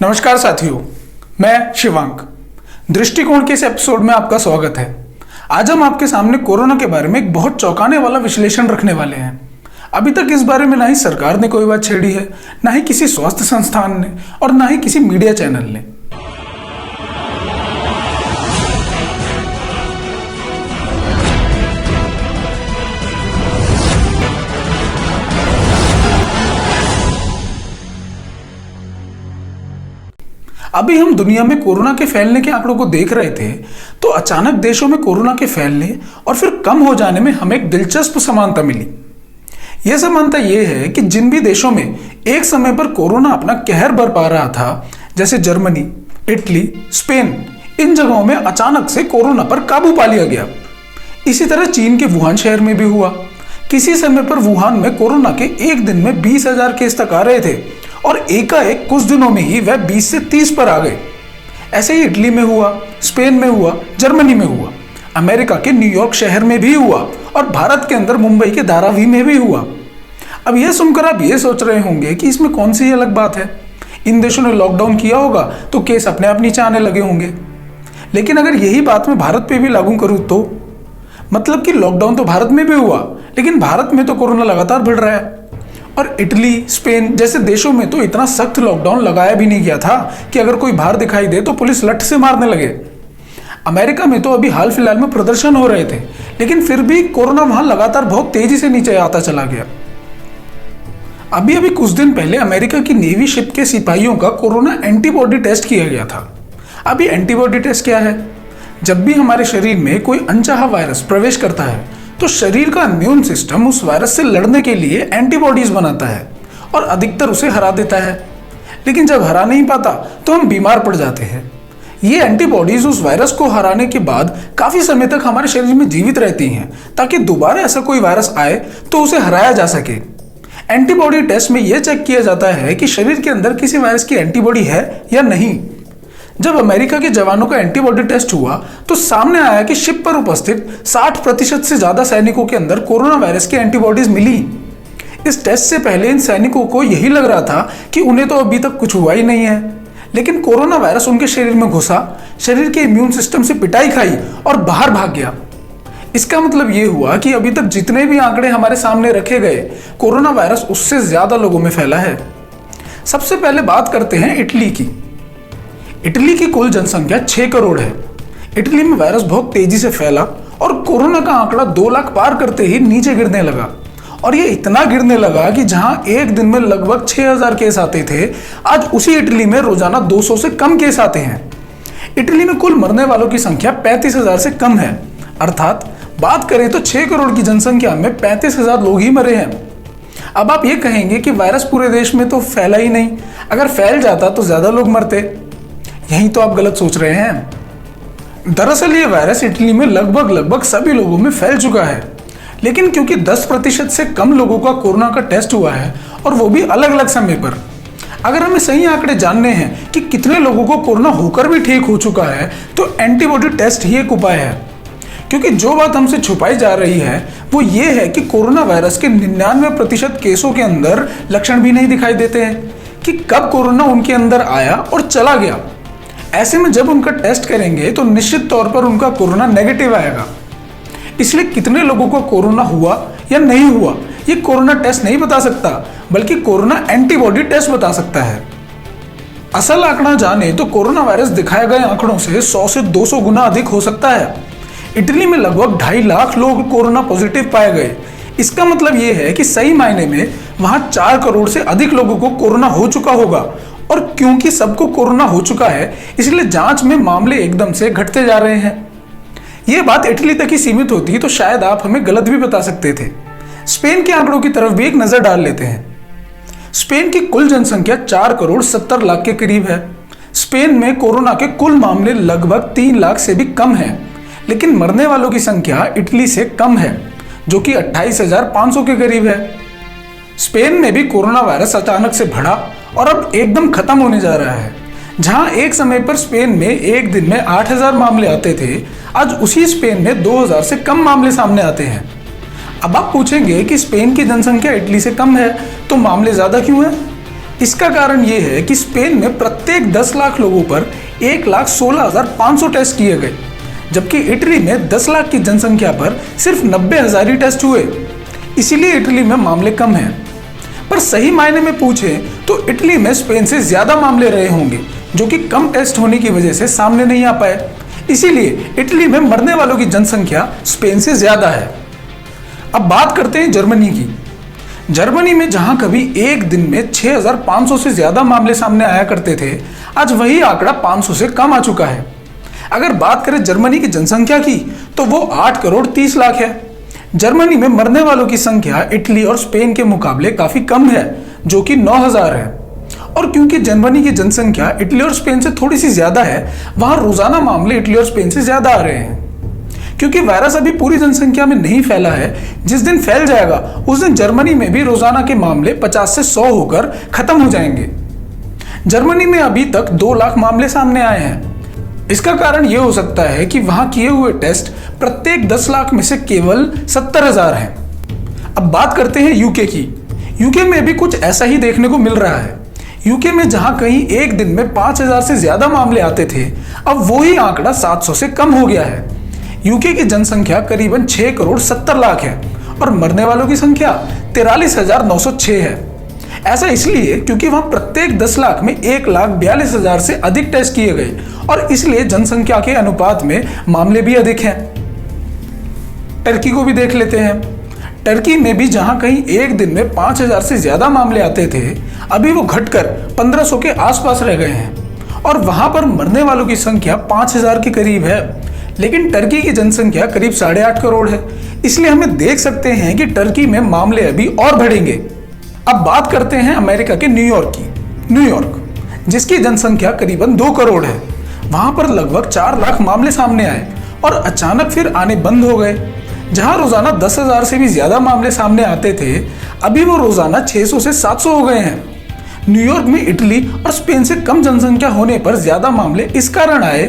नमस्कार साथियों, मैं शिवांक। दृष्टिकोण के इस एपिसोड में आपका स्वागत है। आज हम आपके सामने कोरोना के बारे में एक बहुत चौंकाने वाला विश्लेषण रखने वाले हैं। अभी तक इस बारे में ना ही सरकार ने कोई बात छेड़ी है, ना ही किसी स्वास्थ्य संस्थान ने और ना ही किसी मीडिया चैनल ने। अभी हम दुनिया में कोरोना के फैलने के आंकड़ों को देख रहे थे तो अचानक देशों में कोरोना के फैलने और फिर कम हो जाने में हमें एक दिलचस्प समानता मिली। यह समानता यह है कि जिन भी देशों में एक समय पर कोरोना अपना कहर बरपा रहा था, जैसे जर्मनी, इटली, स्पेन, इन जगहों में अचानक से कोरोना पर काबू पा लिया गया। इसी तरह चीन के वुहान शहर में भी हुआ। किसी समय पर वुहान में कोरोना के एक दिन में 20,000 केस तक आ रहे थे और एकाएक कुछ दिनों में ही वह 20 से 30 पर आ गए। ऐसे ही इटली में हुआ, स्पेन में हुआ, जर्मनी में हुआ, अमेरिका के न्यूयॉर्क शहर में भी हुआ और भारत के अंदर मुंबई के धारावी में भी हुआ। अब यह सुनकर आप ये सोच रहे होंगे कि इसमें कौन सी अलग बात है, इन देशों ने लॉकडाउन किया होगा तो केस अपने आप नीचे आने लगे होंगे। लेकिन अगर यही बात मैं भारत पे भी लागू करूँ तो मतलब कि लॉकडाउन तो भारत में भी हुआ, लेकिन भारत में तो कोरोना लगातार बढ़ रहा है। और इटली, स्पेन जैसे देशों में तो इतना सख्त लॉकडाउन लगाया भी नहीं गया था कि अगर कोई बाहर दिखाई दे तो पुलिस लठ से मारने लगे। अमेरिका में तो अभी हाल फिलहाल में प्रदर्शन हो रहे थे, लेकिन फिर भी कोरोना वहां लगातार बहुत तेजी से नीचे आता चला गया। अभी कुछ दिन पहले अमेरिका की नेवी शिप के सिपाहियों का कोरोना एंटीबॉडी टेस्ट किया गया था। अभी एंटीबॉडी टेस्ट क्या है? जब भी हमारे शरीर में कोई अनचाहा वायरस प्रवेश करता है तो शरीर का इम्यून सिस्टम उस वायरस से लड़ने के लिए एंटीबॉडीज बनाता है और अधिकतर उसे हरा देता है। लेकिन जब हरा नहीं पाता तो हम बीमार पड़ जाते हैं। ये एंटीबॉडीज उस वायरस को हराने के बाद काफी समय तक हमारे शरीर में जीवित रहती हैं ताकि दोबारा ऐसा कोई वायरस आए तो उसे हराया जा सके। एंटीबॉडी टेस्ट में यह चेक किया जाता है कि शरीर के अंदर किसी वायरस की एंटीबॉडी है या नहीं। जब अमेरिका के जवानों का एंटीबॉडी टेस्ट हुआ तो सामने आया कि शिप पर उपस्थित 60% से ज्यादा सैनिकों के अंदर कोरोना वायरस की एंटीबॉडीज मिली। इस टेस्ट से पहले इन सैनिकों को यही लग रहा था कि उन्हें तो अभी तक कुछ हुआ ही नहीं है, लेकिन कोरोना वायरस उनके शरीर में घुसा, शरीर के इम्यून सिस्टम से पिटाई खाई और बाहर भाग गया। इसका मतलब यह हुआ कि अभी तक जितने भी आंकड़े हमारे सामने रखे गए, कोरोना वायरस उससे ज्यादा लोगों में फैला है। सबसे पहले बात करते हैं इटली की। इटली की कुल जनसंख्या 6 करोड़ है। इटली में वायरस बहुत तेजी से फैला और कोरोना का आंकड़ा 2 लाख पार करते ही नीचे गिरने लगा। और ये इतना गिरने लगा कि जहां एक दिन में लगभग 6,000 केस आते थे, आज उसी इटली में रोजाना 200 से कम केस आते हैं। इटली में कुल मरने वालों की संख्या 35,000 से कम है। अर्थात बात करें तो 6 करोड़ की जनसंख्या में 35,000 लोग ही मरे हैं। अब आप ये कहेंगे कि वायरस पूरे देश में तो फैला ही नहीं, अगर फैल जाता तो ज्यादा लोग मरते। यही तो आप गलत सोच रहे हैं। दरअसल ये वायरस इटली में लगभग सभी लोगों में फैल चुका है, लेकिन क्योंकि 10% से कम लोगों का कोरोना का टेस्ट हुआ है और वो भी अलग अलग समय पर, अगर हमें सही आंकड़े जानने हैं कि कितने लोगों को कोरोना होकर भी ठीक हो चुका है तो एंटीबॉडी टेस्ट ही एक उपाय है। क्योंकि जो बात हमसे छुपाई जा रही है वो ये है कि कोरोना वायरस के 99% केसों के अंदर लक्षण भी नहीं दिखाई देते हैं कि कब कोरोना उनके अंदर आया और चला गया। ऐसे में जब उनका टेस्ट करेंगे तो निश्चित तौर पर उनका कोरोना नेगेटिव आएगा। इसलिए कितने लोगों को कोरोना हुआ या नहीं हुआ ये कोरोना टेस्ट नहीं बता सकता, बल्कि कोरोना एंटीबॉडी टेस्ट बता सकता है। असल आंकड़ा जाने तो कोरोना वायरस दिखाए गए आंकड़ों से 100 से 200 गुना अधिक हो सकता है। इटली में लगभग 2.5 लाख लोग कोरोना पॉजिटिव पाए गए। इसका मतलब यह है कि सही मायने में वहां 4 करोड़ से अधिक लोगों को कोरोना हो चुका होगा। और क्योंकि सबको कोरोना हो चुका है, इसलिए जांच में मामले एकदम से घटते जा रहे हैं। यह बात इटली तक ही सीमित होती तो शायद आप हमें गलत भी बता सकते थे। स्पेन के आंकड़ों की तरफ भी एक नजर डाल लेते हैं। स्पेन की कुल जनसंख्या 4 करोड़ 70 लाख के करीब है। स्पेन में कोरोना के कुल मामले लगभग 3 लाख से भी कम है, लेकिन मरने वालों की संख्या इटली से कम है, जो कि 28,500 के करीब है। स्पेन में भी कोरोना वायरस अचानक से बढ़ा और अब एकदम खत्म होने जा रहा है। जहां एक समय पर स्पेन में एक दिन में 8,000 मामले आते थे, आज उसी स्पेन में 2,000 से कम मामले सामने आते हैं। अब आप पूछेंगे कि स्पेन की जनसंख्या इटली से कम है तो मामले ज्यादा क्यों है? इसका कारण ये है कि स्पेन में प्रत्येक 10 लाख लोगों पर 1,16,500 टेस्ट किए गए, जबकि इटली में 10 लाख की जनसंख्या पर सिर्फ 90,000 ही टेस्ट हुए। इसीलिए इटली में मामले कम हैं। पर सही मायने में पूछें तो इटली में स्पेन से ज्यादा मामले रहे होंगे, जो कि कम टेस्ट होने की वजह से सामने नहीं आ पाए। इसीलिए इटली में मरने वालों की जनसंख्या स्पेन से ज्यादा है। अब बात करते हैं जर्मनी की। जर्मनी में जहां कभी एक दिन में 6,500 से ज्यादा मामले सामने आया करते थे, आज वही आंकड़ा 500 से कम आ चुका है। अगर बात करें जर्मनी की जनसंख्या की, तो वो 8 करोड़ 30 लाख है। जर्मनी में मरने वालों की संख्या इटली और स्पेन के मुकाबले काफी कम है, जो कि 9,000 है। और क्योंकि जर्मनी की जनसंख्या इटली और स्पेन से थोड़ी सी ज्यादा है, वहां रोजाना मामले इटली और स्पेन से ज्यादा आ रहे हैं। क्योंकि वायरस अभी पूरी जनसंख्या में नहीं फैला है, जिस दिन फैल जाएगा उस दिन जर्मनी में भी रोजाना के मामले 50 से 100 होकर खत्म हो जाएंगे। जर्मनी में अभी तक 2 लाख मामले सामने आए हैं। इसका कारण यह हो सकता है कि वहां किए हुए टेस्ट प्रत्येक 10 लाख में से केवल 70,000 हैं। अब बात करते हैं यूके की। यूके में भी कुछ ऐसा ही देखने को मिल रहा है। यूके में जहां कहीं एक दिन में 5,000 से ज्यादा मामले आते थे, अब वही आंकड़ा 700 से कम हो गया है। यूके की जनसंख्या करीबन 6 करोड़ 70 लाख है और मरने वालों की संख्या 43,906 है। ऐसा इसलिए क्योंकि वहां प्रत्येक 10 लाख में 1,42,000 से अधिक टेस्ट किए गए और इसलिए जनसंख्या के अनुपात में मामले भी अधिक हैं। टर्की को भी देख लेते हैं। टर्की में भी जहां कहीं एक दिन में 5,000 से ज्यादा मामले आते थे, अभी वो घटकर 1,500 के आसपास रह गए हैं और वहां पर मरने वालों की संख्या 5,000 के करीब है। लेकिन टर्की की जनसंख्या करीब 8.5 करोड़ है, इसलिए हमें देख सकते हैं कि टर्की में मामले अभी और बढ़ेंगे। अब बात करते हैं अमेरिका के न्यूयॉर्क की। न्यूयॉर्क, जिसकी जनसंख्या करीबन 2 करोड़ है, वहां पर लगभग 4 लाख मामले सामने आए और अचानक फिर आने बंद हो गए। जहां रोजाना 10,000 से भी ज्यादा मामले सामने आते थे, अभी वो रोजाना 600 से 700 हो गए हैं। न्यूयॉर्क में इटली और स्पेन से कम जनसंख्या होने पर ज्यादा मामले इस कारण आए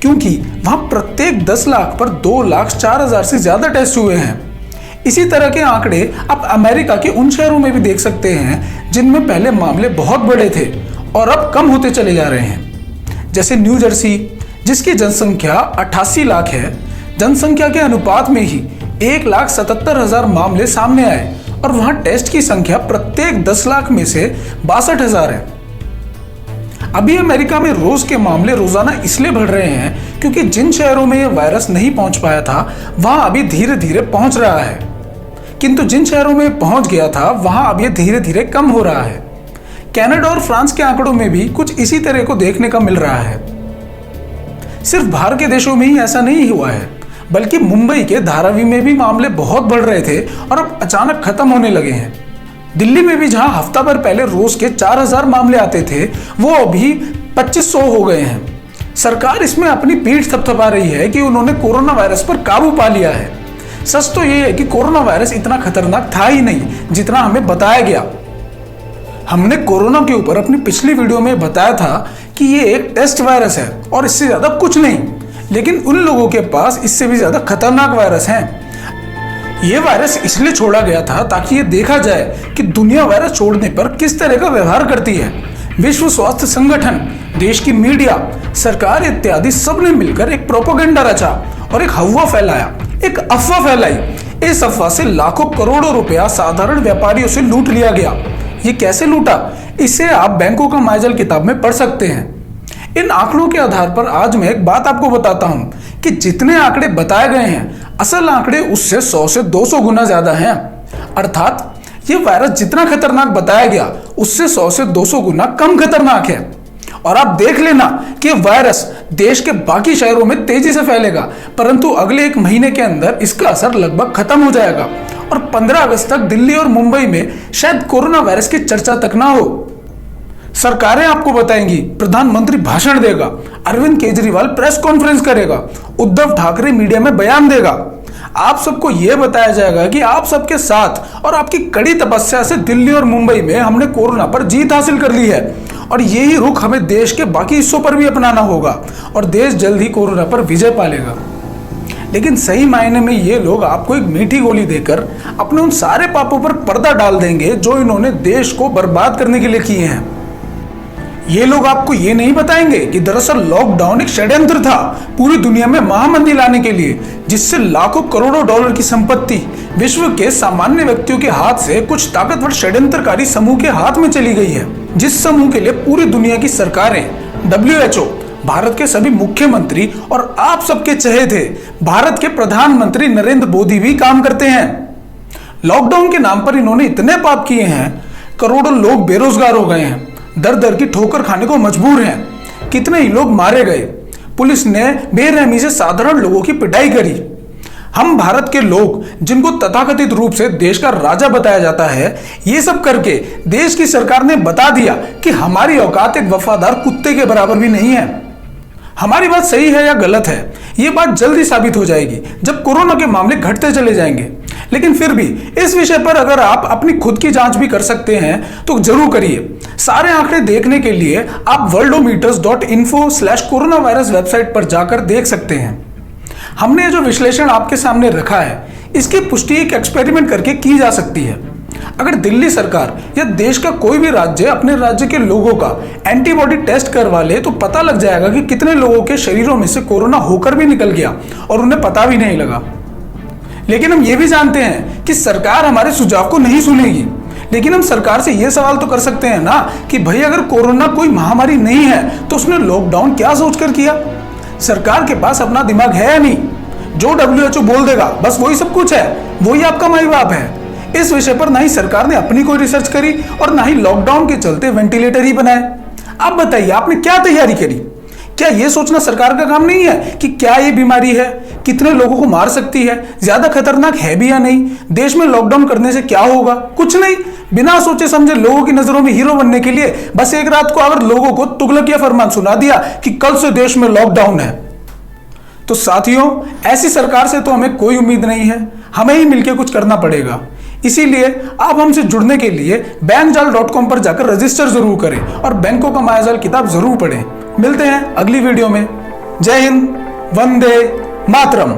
क्योंकि वहां प्रत्येक 10 लाख पर 2,04,000 से ज्यादा टेस्ट हुए हैं। इसी तरह के आंकड़े आप अमेरिका के उन शहरों में भी देख सकते हैं जिनमें पहले मामले बहुत बड़े थे और अब कम होते चले जा रहे हैं। जैसे न्यू जर्सी, जिसकी जनसंख्या 88 लाख है, जनसंख्या के अनुपात में ही 1,77,000 मामले सामने आए और वहां टेस्ट की संख्या प्रत्येक 10 लाख में से 62,000 है। अभी अमेरिका में रोज के मामले रोजाना इसलिए बढ़ रहे हैं क्योंकि जिन शहरों में यह वायरस नहीं पहुंच पाया था, वहां अभी धीरे धीरे पहुंच रहा है, किंतु जिन शहरों में पहुंच गया था वहां अब यह धीरे धीरे कम हो रहा है। कनाडा और फ्रांस के आंकड़ों में भी कुछ इसी तरह को देखने का मिल रहा है। सिर्फ बाहर के देशों में ही ऐसा नहीं हुआ है, बल्कि मुंबई के धारावी में भी मामले बहुत बढ़ रहे थे और अब अचानक खत्म होने लगे हैं। दिल्ली में भी जहां हफ्ता भर पहले रोज के 4,000 मामले आते थे, वो अभी 2,500 हो गए हैं। सरकार इसमें अपनी पीठ थपथपा रही है कि उन्होंने कोरोना वायरस पर काबू पा लिया है। सच तो यह है कि कोरोना वायरस इतना खतरनाक था ही नहीं जितना हमें बताया गया। हमने कोरोना के ऊपर अपनी पिछली वीडियो में बताया था कि ये एक टेस्ट वायरस है और इससे ज्यादा कुछ नहीं, लेकिन उन लोगों के पास इससे भी ज्यादा खतरनाक वायरस हैं। यह वायरस इसलिए छोड़ा गया था ताकि ये देखा जाए कि दुनिया वायरस छोड़ने पर किस तरह का व्यवहार करती है। विश्व स्वास्थ्य संगठन, देश की मीडिया, सरकार इत्यादि सब ने मिलकर एक प्रोपेगेंडा रचा और एक हवा फैलाया, एक अफवाह फैलाई। इस अफवाह से लाखों करोड़ों रुपया साधारण व्यापारियों से लूट लिया गया। ये कैसे लूटा, इसे आप बैंकों का मायाजाल किताब में पढ़ सकते हैं। इन आंकड़ों के आधार पर आज मैं एक बात आपको बताता हूं कि जितने आंकड़े बताए गए हैं, असल आंकड़े उससे 100 से 200 गुना ज्यादा हैं। अर्थात ये वायरस जितना खतरनाक बताया गया, उससे 100 से 200 गुना कम खतरनाक है। और आप देख लेना कि वायरस देश के बाकी शहरों में तेजी से फैलेगा, परंतु अगले 1 महीने के अंदर इसका असर लगभग खत्म हो जाएगा और 15 अगस्त तक दिल्ली और मुंबई में शायद कोरोना वायरस की चर्चा तक ना हो। सरकारें आपको बताएंगी, प्रधानमंत्री भाषण देगा, अरविंद केजरीवाल प्रेस कॉन्फ्रेंस करेगा, उद्धव ठाकरे मीडिया में बयान देगा। आप सबको यह बताया जाएगा कि आप सबके साथ और आपकी कड़ी तपस्या से दिल्ली और मुंबई में हमने कोरोना पर जीत हासिल कर ली है और यही रुख हमें देश के बाकी हिस्सों पर भी अपनाना होगा और देश जल्द ही कोरोना पर विजय पालेगा। लेकिन सही मायने में ये लोग आपको एक मीठी गोली देकर अपने उन सारे पापों पर पर्दा डाल देंगे जो इन्होंने देश को बर्बाद करने के लिए किए हैं। ये लोग आपको ये नहीं बताएंगे कि दरअसल लॉकडाउन एक षड्यंत्र था पूरी दुनिया में महामंदी लाने के लिए, जिससे लाखों करोड़ों डॉलर की संपत्ति विश्व के सामान्य व्यक्तियों के हाथ से कुछ ताकतवर षड्यंत्रकारी समूह के हाथ में चली गई है, जिस समूह के लिए पूरी दुनिया की सरकारें, WHO, भारत के सभी मुख्यमंत्री और आप सबके चहेते भारत के प्रधानमंत्री नरेंद्र मोदी भी काम करते हैं। लॉकडाउन के नाम पर इन्होंने इतने पाप किए हैं, करोड़ों लोग बेरोजगार हो गए हैं, दर दर की ठोकर खाने को मजबूर हैं, कितने ही लोग मारे गए, पुलिस ने बेरहमी से साधारण लोगों की पिटाई करी। हम भारत के लोग, जिनको तथाकथित रूप से देश का राजा बताया जाता है, ये सब करके देश की सरकार ने बता दिया कि हमारी औकात एक वफादार कुत्ते के बराबर भी नहीं है। हमारी बात सही है या गलत है, ये बात जल्दी साबित हो जाएगी जब कोरोना के मामले घटते चले जाएंगे। लेकिन फिर भी इस विषय पर अगर आप अपनी खुद की जांच भी कर सकते हैं तो जरूर करिए। सारे आंकड़े देखने के लिए आप worldometers.info/coronavirus वेबसाइट पर जाकर देख सकते हैं। हमने जो विश्लेषण आपके सामने रखा है, इसकी पुष्टि एक एक्सपेरिमेंट करके की जा सकती है। अगर दिल्ली सरकार या देश का कोई भी राज्य अपने राज्य के लोगों का एंटीबॉडी टेस्ट करवा ले तो पता लग जाएगा कि कितने लोगों के शरीरों में से कोरोना होकर भी निकल गया और उन्हें पता भी नहीं लगा। लेकिन हम ये भी जानते हैं कि सरकार हमारे सुझाव को नहीं सुनेगी। लेकिन हम सरकार से ये सवाल तो कर सकते हैं ना कि भाई अगर कोरोना कोई महामारी नहीं है तो उसने लॉकडाउन क्या सोचकर किया? सरकार के पास अपना दिमाग है या नहीं? जो WHO बोल देगा बस वही सब कुछ है, वही आपका माई बाप है। इस विषय पर ना ही सरकार ने अपनी कोई रिसर्च करी और ना ही लॉकडाउन के चलते वेंटिलेटर ही बनाए। आप बताइए, आपने क्या तैयारी करी? क्या यह सोचना सरकार का काम नहीं है कि क्या ये बीमारी है, कितने लोगों को मार सकती है, ज्यादा खतरनाक है भी या नहीं, देश में लॉकडाउन करने से क्या होगा? कुछ नहीं, बिना सोचे समझे लोगों की नजरों में हीरो बनने के लिए बस एक रात को अगर लोगों को तुगलकिया फरमान सुना दिया कि कल से देश में लॉकडाउन है। तो साथियों, ऐसी सरकार से तो हमें कोई उम्मीद नहीं है, हमें ही मिलकर कुछ करना पड़ेगा। इसीलिए आप हमसे जुड़ने के लिए bankjal.com पर जाकर रजिस्टर जरूर करें और बैंकों का मायाजाल किताब जरूर पढ़ें। मिलते हैं अगली वीडियो में। जय हिंद, वंदे मातरम।